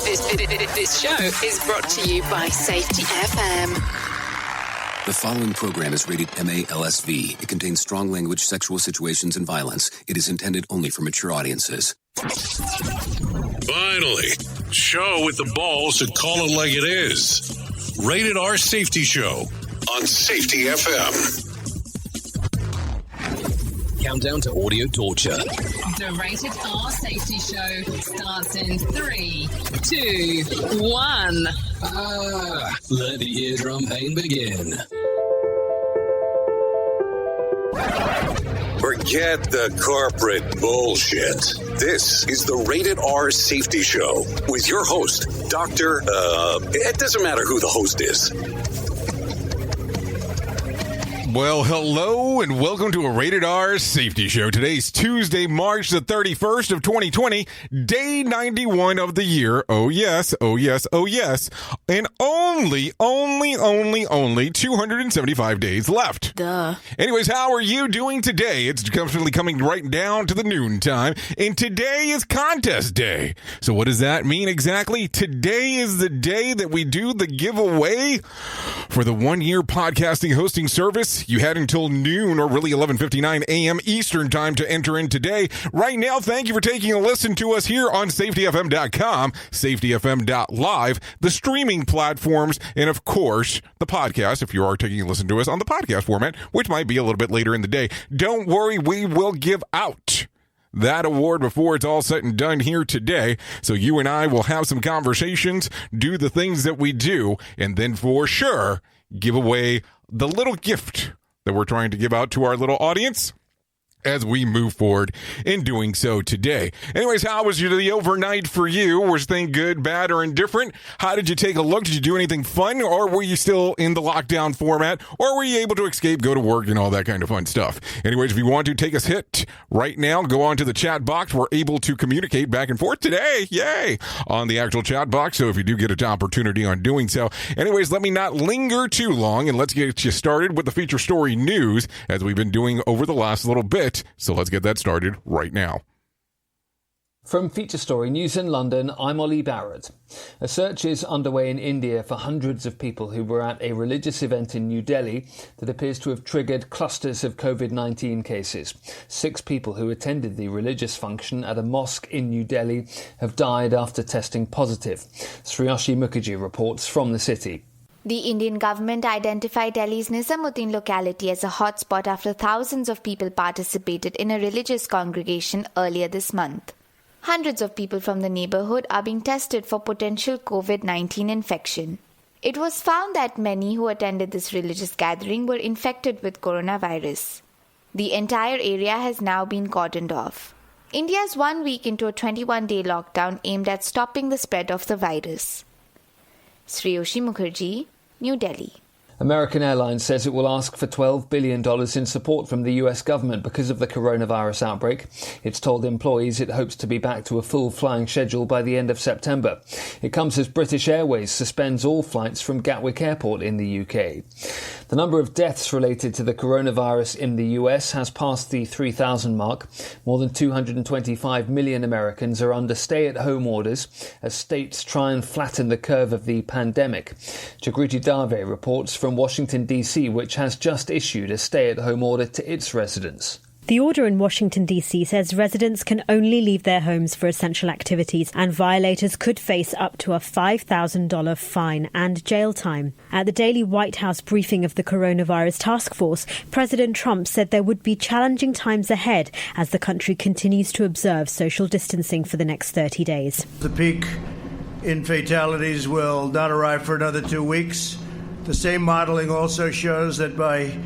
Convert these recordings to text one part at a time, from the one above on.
This show is brought to you by Safety FM. The following program is rated MALSV. It contains strong language, sexual situations, and violence. It is intended only for mature audiences. Finally, show with the balls to call it like it is. Rated R Safety Show on Safety FM. Countdown to audio torture. The Rated R Safety Show starts in 3, 2, 1. Let the eardrum pain begin. Forget the corporate bullshit. This is the Rated R Safety Show with your host, Dr. It doesn't matter who the host is. Well, hello and welcome to a Rated R Safety Show. Today's Tuesday, March the 31st of 2020, day 91 of the year. Oh yes, oh yes, oh yes. And only 275 days left. Duh. Anyways, how are you doing today? It's comfortably coming right down to the noon time, and today is contest day. So what does that mean exactly? Today is the day that we do the giveaway for the 1-year podcasting hosting service. You had until noon, or really 11:59 a.m. Eastern time, to enter in today. Right now, thank you for taking a listen to us here on safetyfm.com, safetyfm.live, the streaming platforms, and of course, the podcast, if you are taking a listen to us on the podcast format, which might be a little bit later in the day. Don't worry, we will give out that award before it's all said and done here today. So you and I will have some conversations, do the things that we do, and then for sure, give away the little gift that we're trying to give out to our little audience as we move forward in doing so today. Anyways, how was the overnight for you? Was things good, bad, or indifferent? How did you take a look? Did you do anything fun, or were you still in the lockdown format, or were you able to escape, go to work, and all that kind of fun stuff? Anyways, if you want to take us hit right now, go on to the chat box. We're able to communicate back and forth today, yay, on the actual chat box, so if you do get an opportunity on doing so. Anyways, let me not linger too long, and let's get you started with the feature story news, as we've been doing over the last little bit. So let's get that started right now. From Feature Story News in London, I'm Ollie Barrett. A search is underway in India for hundreds of people who were at a religious event in New Delhi that appears to have triggered clusters of COVID-19 cases. 6 people who attended the religious function at a mosque in New Delhi have died after testing positive. Sriyashi Mukherjee reports from the city. The Indian government identified Delhi's Nizamuddin locality as a hotspot after thousands of people participated in a religious congregation earlier this month. Hundreds of people from the neighborhood are being tested for potential COVID-19 infection. It was found that many who attended this religious gathering were infected with coronavirus. The entire area has now been cordoned off. India is 1 week into a 21-day lockdown aimed at stopping the spread of the virus. Sriyashi Mukherjee, New Delhi. American Airlines says it will ask for $12 billion in support from the US government because of the coronavirus outbreak. It's told employees it hopes to be back to a full flying schedule by the end of September. It comes as British Airways suspends all flights from Gatwick Airport in the UK. The number of deaths related to the coronavirus in the US has passed the 3,000 mark. More than 225 million Americans are under stay-at-home orders as states try and flatten the curve of the pandemic. Jagriti Dave reports from Washington, D.C., which has just issued a stay-at-home order to its residents. The order in Washington, D.C. says residents can only leave their homes for essential activities, and violators could face up to a $5,000 fine and jail time. At the daily White House briefing of the coronavirus task force, President Trump said there would be challenging times ahead as the country continues to observe social distancing for the next 30 days. The peak in fatalities will not arrive for another 2 weeks. The same modeling also shows that by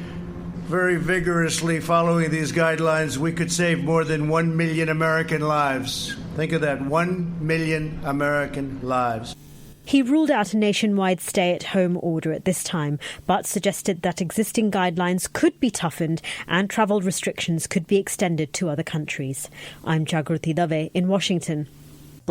very vigorously following these guidelines, we could save more than 1 million American lives. Think of that, 1 million American lives. He ruled out a nationwide stay-at-home order at this time, but suggested that existing guidelines could be toughened and travel restrictions could be extended to other countries. I'm Jagriti Dave in Washington.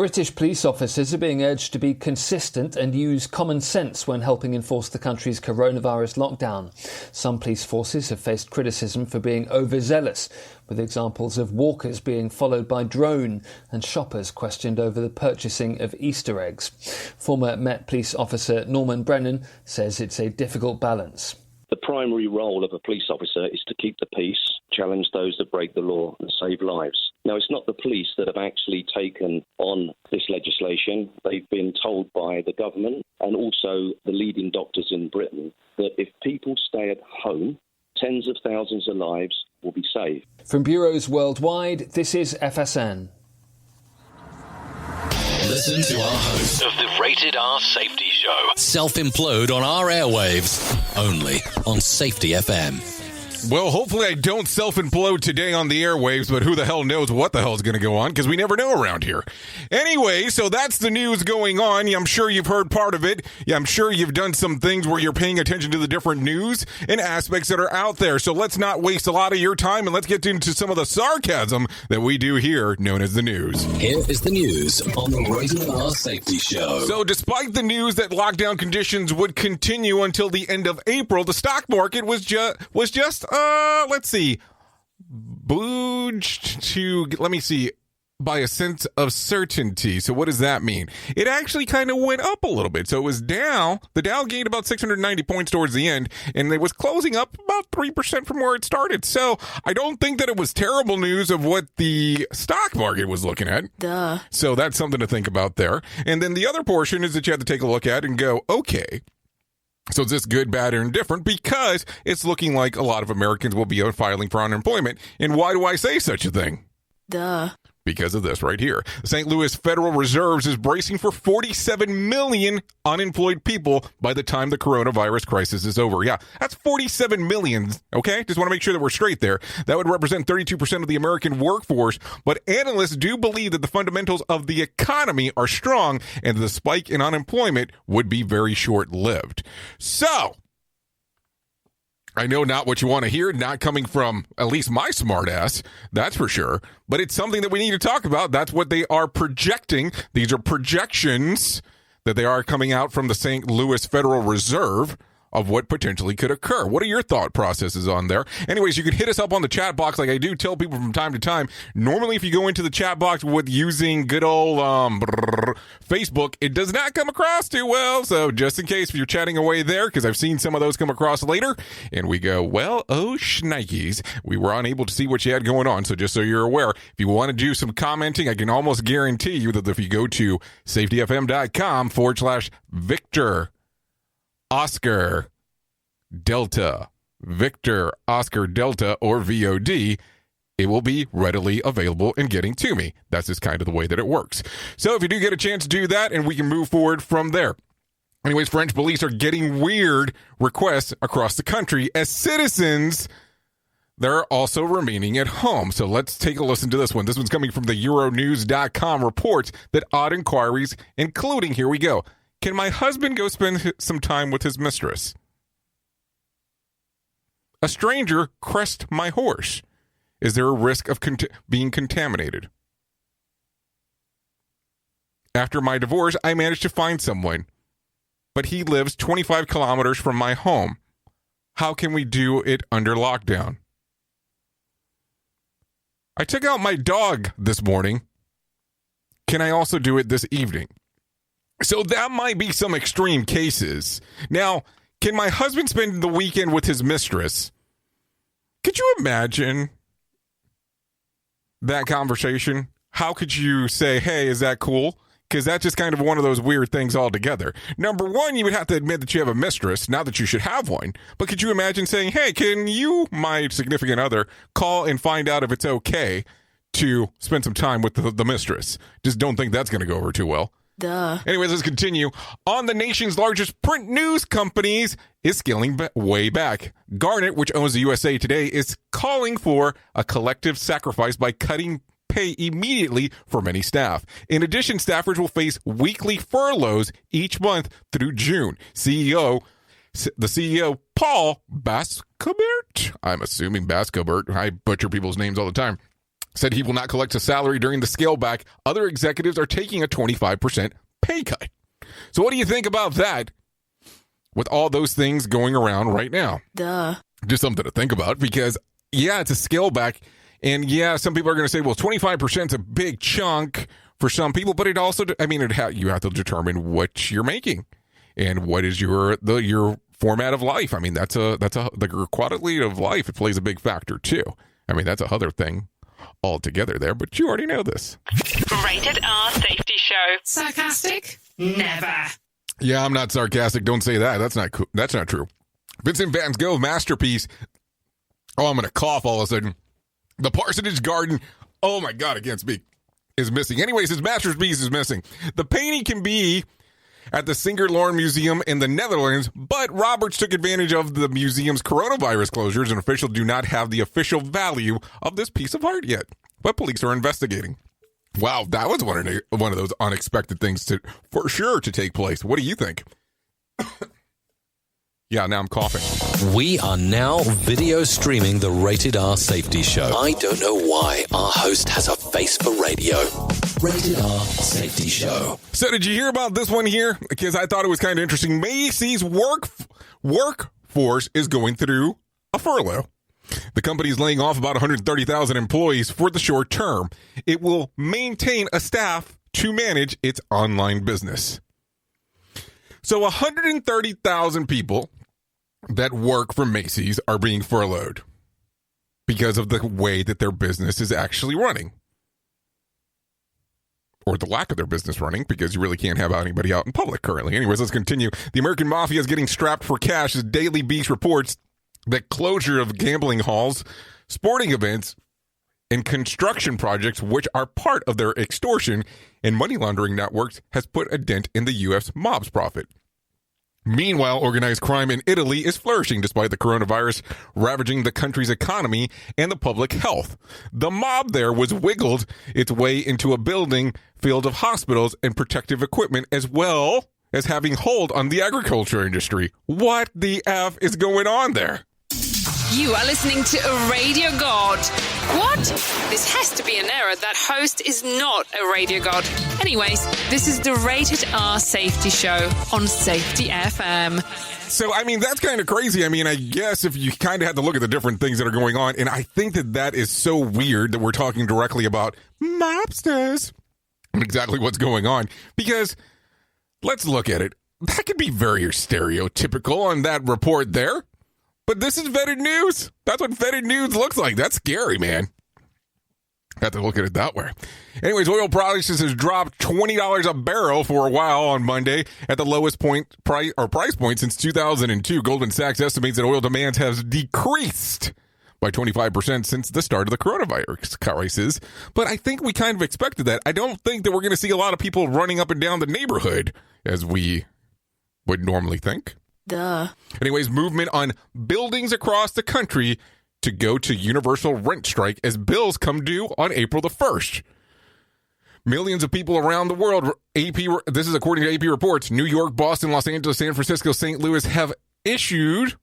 British police officers are being urged to be consistent and use common sense when helping enforce the country's coronavirus lockdown. Some police forces have faced criticism for being overzealous, with examples of walkers being followed by drone and shoppers questioned over the purchasing of Easter eggs. Former Met Police officer Norman Brennan says it's a difficult balance. The primary role of a police officer is to keep the peace, challenge those that break the law and save lives. Now, it's not the police that have actually taken on this legislation. They've been told by the government and also the leading doctors in Britain that if people stay at home, tens of thousands of lives will be saved. From bureaus worldwide, this is FSN. Listen to our host of the Rated R Safety Show self-implode on our airwaves, only on Safety FM. Well, hopefully I don't self-implode today on the airwaves, but who the hell knows what the hell is going to go on, because we never know around here. Anyway, so that's the news going on. I'm sure you've heard part of it. I'm sure you've done some things where you're paying attention to the different news and aspects that are out there. So let's not waste a lot of your time, and let's get into some of the sarcasm that we do here, known as the news. Here is the news on the Rated R Safety Show. So despite the news that lockdown conditions would continue until the end of April, the stock market was just let's see, booged to, let me see, by a sense of certainty. So what does that mean? It actually kind of went up a little bit. So it was down. The Dow gained about 690 points towards the end, and it was closing up about 3% from where it started. So I don't think that it was terrible news of what the stock market was looking at. Duh. So that's something to think about there. And then the other portion is that you have to take a look at and go, okay, so is this good, bad, or indifferent? Because it's looking like a lot of Americans will be filing for unemployment. And why do I say such a thing? Duh. Because of this right here. The St. Louis Federal Reserve is bracing for 47 million unemployed people by the time the coronavirus crisis is over. Yeah, that's 47 million, okay? Just want to make sure that we're straight there. That would represent 32% of the American workforce, but analysts do believe that the fundamentals of the economy are strong and the spike in unemployment would be very short-lived. So, I know not what you want to hear, not coming from at least my smart ass, that's for sure. But it's something that we need to talk about. That's what they are projecting. These are projections that they are coming out from the St. Louis Federal Reserve of what potentially could occur. What are your thought processes on there? Anyways, you can hit us up on the chat box like I do tell people from time to time. Normally, if you go into the chat box with using good old Facebook, it does not come across too well. So just in case if you're chatting away there, because I've seen some of those come across later, and we go, well, oh, shnikes, we were unable to see what you had going on. So just so you're aware, if you want to do some commenting, I can almost guarantee you that if you go to safetyfm.com/Victor Oscar Delta, Victor Oscar Delta, or VOD, it will be readily available and getting to me. That's just kind of the way that it works. So if you do get a chance to do that, and we can move forward from there. Anyways, French police are getting weird requests across the country as citizens, they're also remaining at home. So let's take a listen to this one. This one's coming from the Euronews.com reports that odd inquiries, including, here we go, can my husband go spend some time with his mistress? A stranger crest my horse. Is there a risk of being contaminated? After my divorce, I managed to find someone, but he lives 25 kilometers from my home. How can we do it under lockdown? I took out my dog this morning. Can I also do it this evening? So that might be some extreme cases. Now, can my husband spend the weekend with his mistress? Could you imagine that conversation? How could you say, hey, is that cool? Because that's just kind of one of those weird things altogether. Number one, you would have to admit that you have a mistress, not that you should have one. But could you imagine saying, hey, can you, my significant other, call and find out if it's okay to spend some time with the mistress? Just don't think that's going to go over too well. Duh. Anyways, let's continue. On the nation's largest print news companies is scaling way back. Gannett, which owns the USA Today, is calling for a collective sacrifice by cutting pay immediately for many staff. In addition, staffers will face weekly furloughs each month through June. The CEO, Paul Bascobert, I'm assuming Bascobert, I butcher people's names all the time, said he will not collect a salary during the scale back. Other executives are taking a 25% pay cut. So what do you think about that with all those things going around right now? Just something to think about because, yeah, it's a scale back. And, yeah, some people are going to say, well, 25% is a big chunk for some people. But it also, you have to determine what you're making and what is your format of life. I mean, the quality of life, it plays a big factor, too. I mean, that's a other thing altogether there, but you already know this. Rated R Safety Show. Sarcastic? Never. Yeah, I'm not sarcastic. Don't say that. That's not cool. That's not true. Vincent Van Gogh masterpiece. Oh, I'm going to cough all of a sudden. The Parsonage Garden. Oh my God, I can't speak. Is missing. Anyways, his masterpiece is missing. The painting can be at the Singer-Lorne Museum in the Netherlands, but Roberts took advantage of the museum's coronavirus closures, and officials do not have the official value of this piece of art yet. But police are investigating. Wow, that was one of those unexpected things to take place. What do you think? Yeah, now I'm coughing. We are now video streaming the Rated R Safety Show. I don't know why our host has a face for radio. Rated R Safety Show. So did you hear about this one here? Because I thought it was kind of interesting. Macy's workforce is going through a furlough. The company is laying off about 130,000 employees for the short term. It will maintain a staff to manage its online business. So 130,000 people that work for Macy's are being furloughed because of the way that their business is actually running. Or the lack of their business running, because you really can't have anybody out in public currently. Anyways, let's continue. The American Mafia is getting strapped for cash as Daily Beast reports that closure of gambling halls, sporting events, and construction projects, which are part of their extortion and money laundering networks, has put a dent in the U.S. mob's profit. Meanwhile, organized crime in Italy is flourishing despite the coronavirus ravaging the country's economy and the public health. The mob there was wiggled its way into a building filled of hospitals and protective equipment, as well as having hold on the agriculture industry. What the F is going on there? You are listening to a radio god. What? This has to be an error. That host is not a radio god. Anyways, this is the Rated R Safety Show on Safety FM. So, that's kind of crazy. I guess if you kind of had to look at the different things that are going on, and I think that is so weird that we're talking directly about mobsters and exactly what's going on. Because, let's look at it. That could be very stereotypical on that report there. But this is vetted news. That's what vetted news looks like. That's scary, man. Have to look at it that way. Anyways, oil prices has dropped $20 a barrel for a while on Monday at the lowest price point since 2002. Goldman Sachs estimates that oil demand has decreased by 25% since the start of the coronavirus crisis. But I think we kind of expected that. I don't think that we're going to see a lot of people running up and down the neighborhood as we would normally think. Duh. Anyways, movement on buildings across the country to go to universal rent strike as bills come due on April the 1st. Millions of people around the world, this is according to AP reports, New York, Boston, Los Angeles, San Francisco, St. Louis have issued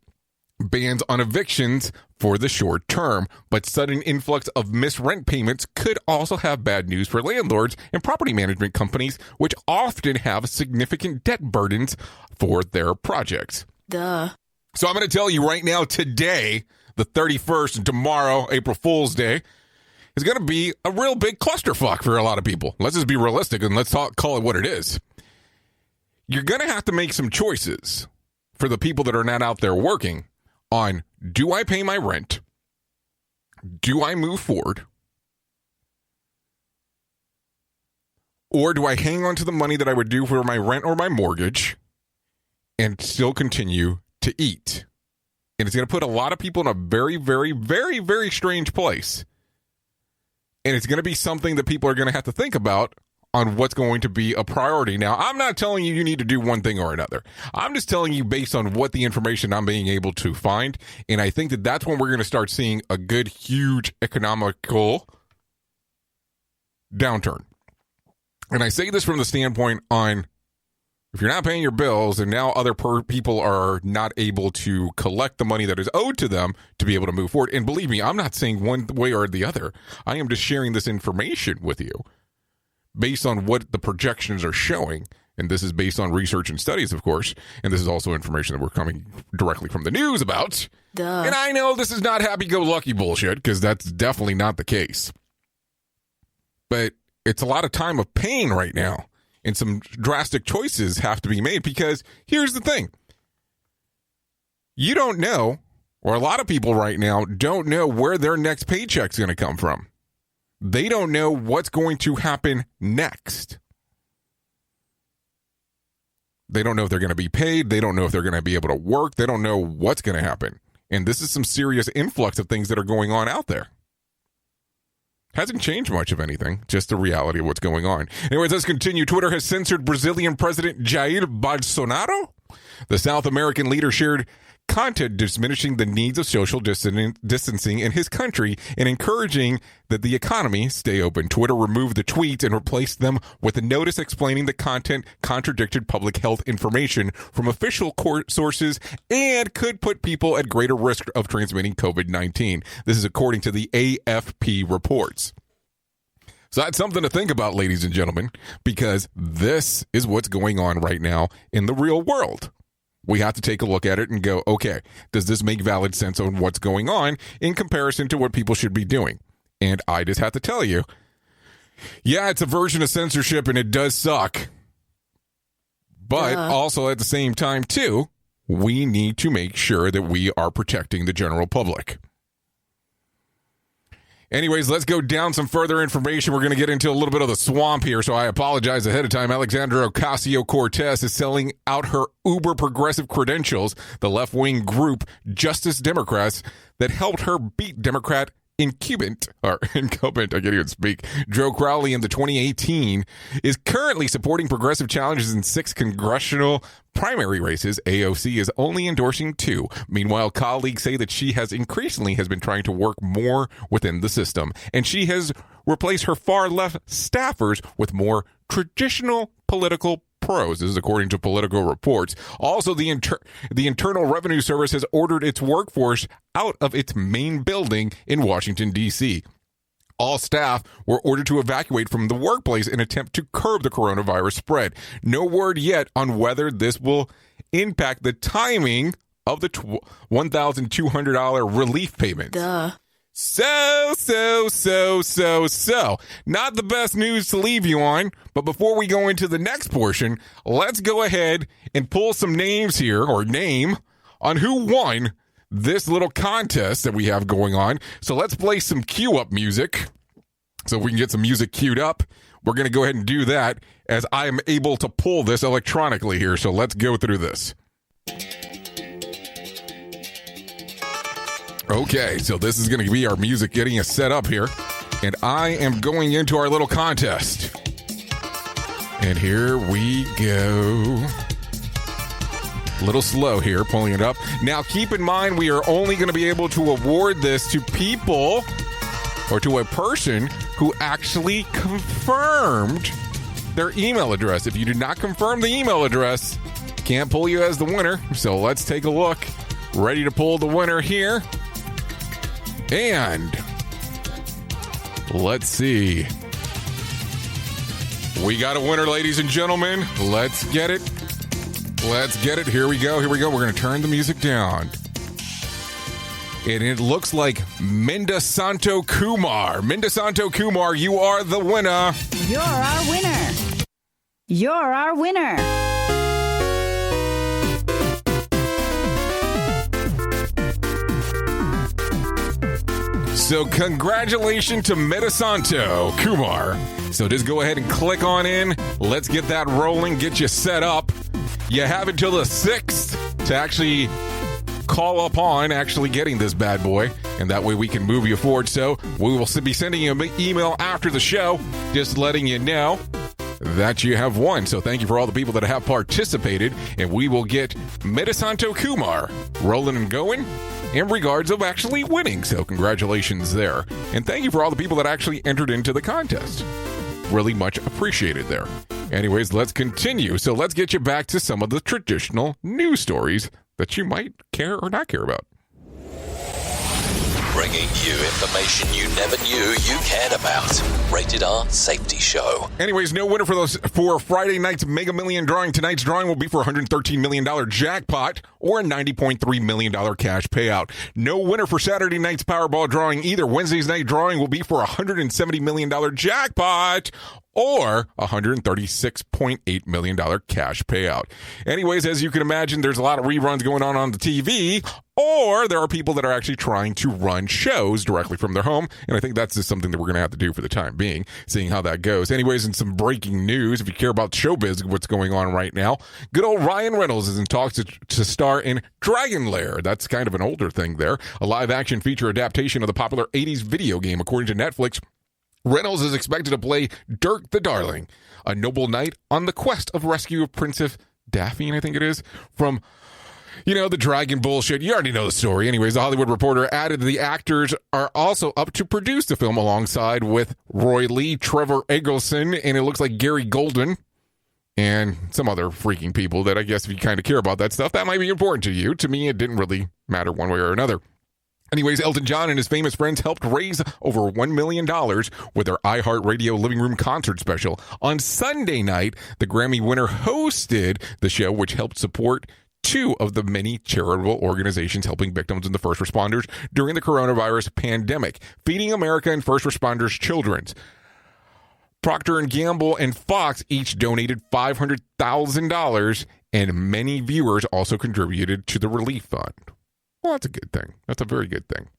bans on evictions for the short term, but sudden influx of missed rent payments could also have bad news for landlords and property management companies, which often have significant debt burdens for their projects. Duh. So I'm going to tell you right now, today, the 31st, and tomorrow, April Fool's Day, is going to be a real big clusterfuck for a lot of people. Let's just be realistic and let's call it what it is. You're going to have to make some choices for the people that are not out there working on, do I pay my rent? Do I move forward? Or do I hang on to the money that I would do for my rent or my mortgage and still continue to eat? And it's going to put a lot of people in a very, very, very, very strange place. And it's going to be something that people are going to have to think about on what's going to be a priority. Now, I'm not telling you need to do one thing or another. I'm just telling you based on what the information I'm being able to find. And I think that that's when we're going to start seeing a good, huge economical downturn. And I say this from the standpoint on If you're not paying your bills and now other people are not able to collect the money that is owed to them to be able to move forward. And believe me, I'm not saying one way or the other. I am just sharing this information with you based on what the projections are showing. And this is based on research and studies, of course. And this is also information that we're coming directly from the news about. Duh. And I know this is not happy-go-lucky bullshit, because that's definitely not the case. But it's a lot of time of pain right now. And some drastic choices have to be made, because here's the thing. You don't know, or a lot of people right now don't know where their next paycheck's going to come from. They don't know what's going to happen next. They don't know if they're going to be paid. They don't know if they're going to be able to work. They don't know what's going to happen. And this is some serious influx of things that are going on out there. Hasn't changed much of anything, just the reality of what's going on. Anyways, let's continue. Twitter has censored Brazilian President Jair Bolsonaro. The South American leader shared content diminishing the needs of social distancing in his country and encouraging that the economy stay open. Twitter removed the tweets and replaced them with a notice explaining the content contradicted public health information from official court sources and could put people at greater risk of transmitting COVID-19. This is according to the AFP reports. So that's something to think about, ladies and gentlemen, because this is what's going on right now in the real world. We have to take a look at it and go, okay, does this make valid sense on what's going on in comparison to what people should be doing? And I just have to tell you, yeah, it's a version of censorship and it does suck. But also at the same time, too, we need to make sure that we are protecting the general public. Anyways, let's go down some further information. We're going to get into a little bit of the swamp here, so I apologize ahead of time. Alexandra Ocasio-Cortez is selling out her uber-progressive credentials, the left-wing group Justice Democrats that helped her beat Democrat incumbent, I can't even speak, Joe Crowley in the 2018, is currently supporting progressive challenges in 6 congressional primary races. AOC is only endorsing 2. Meanwhile, colleagues say that she has increasingly been trying to work more within the system, and she has replaced her far-left staffers with more traditional political pros. This is according to Political Reports. Also, the Internal Revenue Service has ordered its workforce out of its main building in Washington, D.C. All staff were ordered to evacuate from the workplace in an attempt to curb the coronavirus spread. No word yet on whether this will impact the timing of the $1,200 relief payment. Duh. So. Not the best news to leave you on, but before we go into the next portion, let's go ahead and pull some names here, or name, on who won this little contest that we have going on. So let's play some cue-up music so we can get some music queued up. We're going to go ahead and do that as I am able to pull this electronically here. So let's go through this. Okay, so this is going to be our music getting us set up here. And I am going into our little contest. And here we go. A little slow here, pulling it up. Now, keep in mind, we are only going to be able to award this to people or to a person who actually confirmed their email address. If you did not confirm the email address, can't pull you as the winner. So let's take a look. Ready to pull the winner here. And let's see. We got a winner, ladies and gentlemen. Let's get it. Let's get it. Here we go. We're going to turn the music down. And it looks like Minda Santo Kumar. Minda Santo Kumar, you are the winner. You're our winner. You're our winner. So congratulations to Medisanto Kumar. So just go ahead and click on in. Let's get that rolling, get you set up. You have until the 6th to actually call upon actually getting this bad boy. And that way we can move you forward. So we will be sending you an email after the show, just letting you know that you have won. So thank you for all the people that have participated. And we will get Medisanto Kumar rolling and going in regards of actually winning. So congratulations there. And thank you for all the people that actually entered into the contest. Really much appreciated there. Anyways, let's continue. So let's get you back to some of the traditional news stories that you might care or not care about. Bringing you information you never knew you cared about. Rated R Safety Show. Anyways, no winner for Friday night's Mega Million drawing. Tonight's drawing will be for a $113 million jackpot or a $90.3 million cash payout. No winner for Saturday night's Powerball drawing either. Wednesday's night drawing will be for a $170 million jackpot or a $136.8 million cash payout. Anyways, as you can imagine, there's a lot of reruns going on the TV, or there are people that are actually trying to run shows directly from their home, and I think that's just something that we're going to have to do for the time being, seeing how that goes. Anyways, in some breaking news, if you care about showbiz, what's going on right now, good old Ryan Reynolds is in talks to star in Dragon Lair. That's kind of an older thing there, a live-action feature adaptation of the popular 80s video game, according to Netflix. Reynolds is expected to play Dirk the Darling, a noble knight on the quest of rescue of Princess Daphne, I think it is, from, the dragon bullshit. You already know the story. Anyways, the Hollywood Reporter added the actors are also up to produce the film alongside with Roy Lee, Trevor Eggleston, and it looks like Gary Golden, and some other freaking people that I guess if you kind of care about that stuff, that might be important to you. To me, it didn't really matter one way or another. Anyways, Elton John and his famous friends helped raise over $1 million with their iHeartRadio Living Room concert special. On Sunday night, the Grammy winner hosted the show, which helped support two of the many charitable organizations helping victims and the first responders during the coronavirus pandemic, Feeding America and First Responders Children's. Procter & Gamble and Fox each donated $500,000, and many viewers also contributed to the relief fund. Well, that's a good thing. That's a very good thing.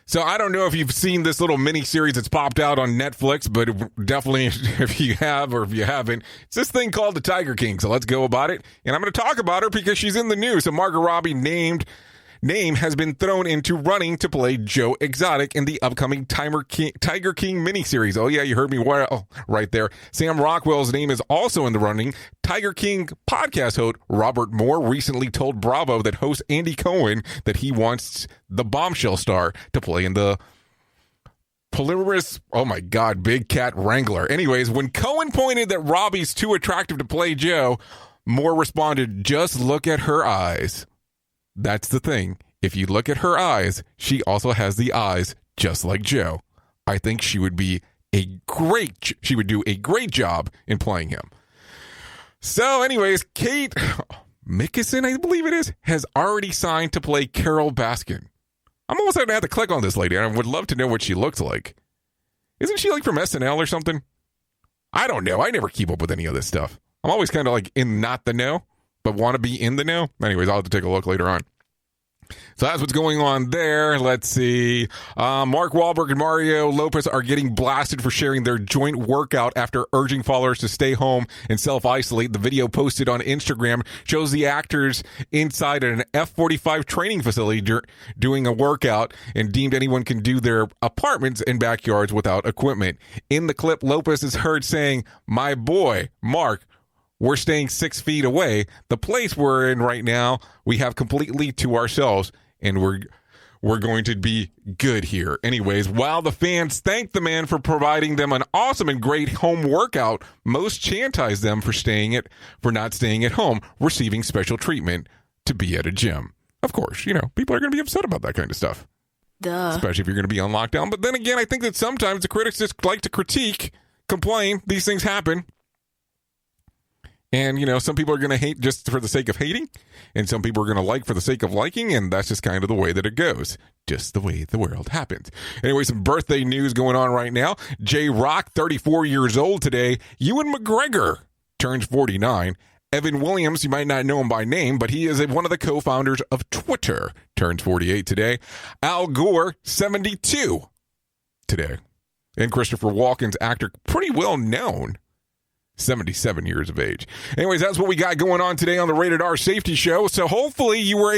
So I don't know if you've seen this little mini-series that's popped out on Netflix, but definitely if you have or if you haven't, it's this thing called The Tiger King. So let's go about it. And I'm going to talk about her because she's in the news. So Margot Robbie name has been thrown into running to play Joe Exotic in the upcoming Tiger King miniseries. Oh, yeah, you heard me well right there. Sam Rockwell's name is also in the running. Tiger King podcast host Robert Moore recently told Bravo that host Andy Cohen that he wants the Bombshell star to play in the Polaris, Big Cat Wrangler. Anyways, when Cohen pointed that Robbie's too attractive to play Joe, Moore responded, "Just look at her eyes." That's the thing. If you look at her eyes, she also has the eyes just like Joe. I think she would do a great job in playing him. So anyways, Kate Mickinson, I believe it is, has already signed to play Carol Baskin. I'm almost going to have to click on this lady, and I would love to know what she looks like. Isn't she like from SNL or something? I don't know. I never keep up with any of this stuff. I'm always kind of like in not the know, but want to be in the know. Anyways, I'll have to take a look later on. So that's what's going on there. Let's see. Mark Wahlberg and Mario Lopez are getting blasted for sharing their joint workout after urging followers to stay home and self-isolate. The video posted on Instagram shows the actors inside an F-45 training facility doing a workout and deemed anyone can do their apartments and backyards without equipment. In the clip, Lopez is heard saying, "My boy, Mark, we're staying 6 feet away. The place we're in right now, we have completely to ourselves, and we're going to be good here." Anyways, while the fans thanked the man for providing them an awesome and great home workout, most chastised them for not staying at home, receiving special treatment to be at a gym. Of course, people are going to be upset about that kind of stuff. Duh. Especially if you're going to be on lockdown. But then again, I think that sometimes the critics just like to complain. These things happen. And, some people are going to hate just for the sake of hating, and some people are going to like for the sake of liking, and that's just kind of the way that it goes. Just the way the world happens. Anyway, some birthday news going on right now. J-Rock, 34 years old today. Ewan McGregor turns 49. Evan Williams, you might not know him by name, but he is one of the co-founders of Twitter, turns 48 today. Al Gore, 72 today. And Christopher Walken's actor, pretty well known, 77 years of age. Anyways, that's what we got going on today on the Rated R Safety Show. So hopefully you were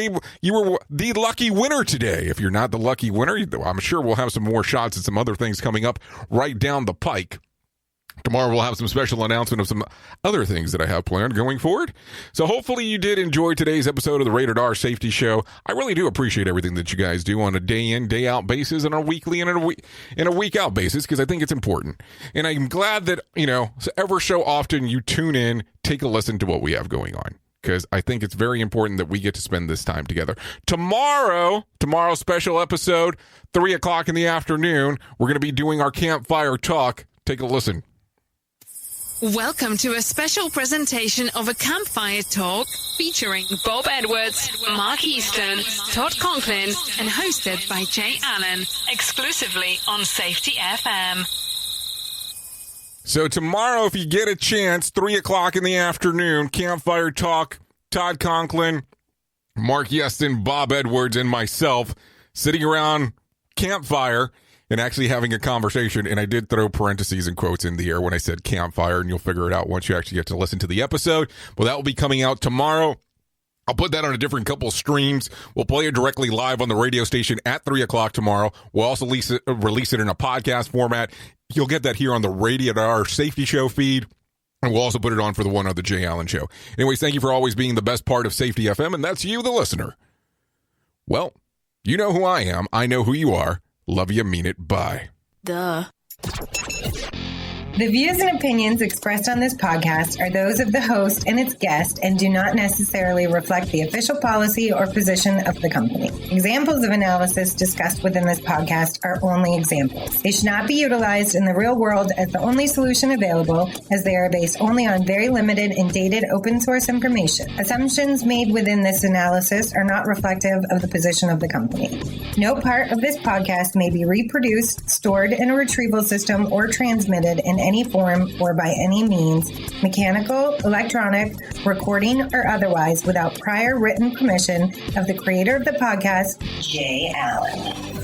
the lucky winner today. If you're not the lucky winner, I'm sure we'll have some more shots and some other things coming up right down the pike. Tomorrow we'll have some special announcement of some other things that I have planned going forward. So hopefully you did enjoy today's episode of the Rated R Safety Show. I really do appreciate everything that you guys do on a day in, day out basis and on a weekly and a week out basis, because I think it's important. And I'm glad that, ever so often you tune in, take a listen to what we have going on, because I think it's very important that we get to spend this time together. Tomorrow's special episode, 3 o'clock in the afternoon, we're going to be doing our campfire talk. Take a listen. Welcome to a special presentation of a campfire talk featuring Bob Edwards, Mark Easton, Todd Conklin, and hosted by Jay Allen, exclusively on Safety FM. So tomorrow, if you get a chance, 3 o'clock in the afternoon, campfire talk, Todd Conklin, Mark Easton, Bob Edwards, and myself sitting around campfire and actually having a conversation. And I did throw parentheses and quotes in the air when I said campfire, and you'll figure it out once you actually get to listen to the episode. Well, that will be coming out tomorrow. I'll put that on a different couple streams. We'll play it directly live on the radio station at 3 o'clock tomorrow. We'll also release it in a podcast format. You'll get that here on the Rated R Safety Show feed. And we'll also put it on for the One Other Jay Allen Show. Anyways, thank you for always being the best part of Safety FM, and that's you, the listener. Well, you know who I am. I know who you are. Love you, mean it, bye. Duh. The views and opinions expressed on this podcast are those of the host and its guest and do not necessarily reflect the official policy or position of the company. Examples of analysis discussed within this podcast are only examples. They should not be utilized in the real world as the only solution available, as they are based only on very limited and dated open source information. Assumptions made within this analysis are not reflective of the position of the company. No part of this podcast may be reproduced, stored in a retrieval system, or transmitted in any form or by any means, mechanical, electronic, recording, or otherwise, without prior written permission of the creator of the podcast, Jay Allen.